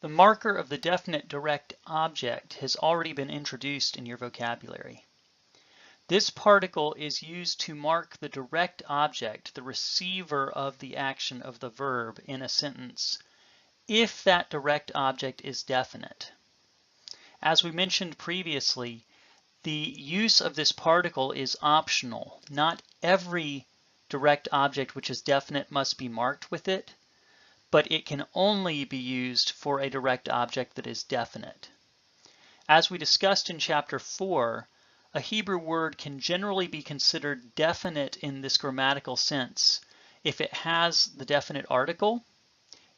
The marker of the definite direct object has already been introduced in your vocabulary. This particle is used to mark the direct object, the receiver of the action of the verb in a sentence, if that direct object is definite. As we mentioned previously, the use of this particle is optional. Not every direct object which is definite must be marked with it, but it can only be used for a direct object that is definite. As we discussed in Chapter 4, a Hebrew word can generally be considered definite in this grammatical sense if it has the definite article,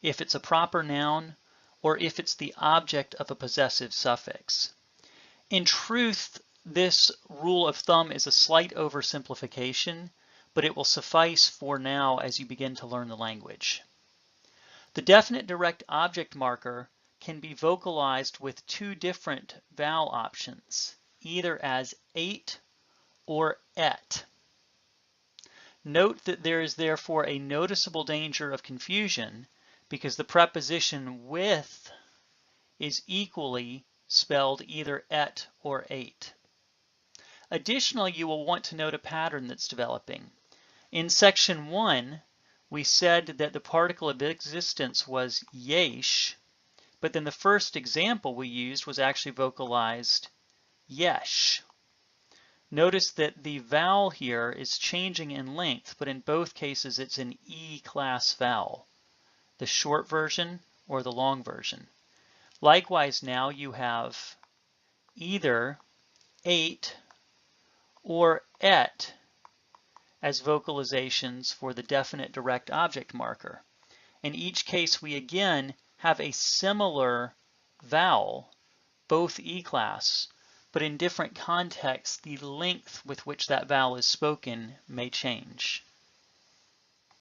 if it's a proper noun, or if it's the object of a possessive suffix. In truth, this rule of thumb is a slight oversimplification, but it will suffice for now as you begin to learn the language. The definite direct object marker can be vocalized with two different vowel options, either as ate or et. Note that there is therefore a noticeable danger of confusion because the preposition with is equally spelled either et or ate. Additionally, you will want to note a pattern that's developing. In section 1, we said that the particle of existence was yesh, but then the first example we used was actually vocalized yesh. Notice that the vowel here is changing in length, but in both cases it's an E-class vowel, the short version or the long version. Likewise, now you have either ate or et as vocalizations for the definite direct object marker. In each case, we again have a similar vowel, both E-class, but in different contexts, the length with which that vowel is spoken may change.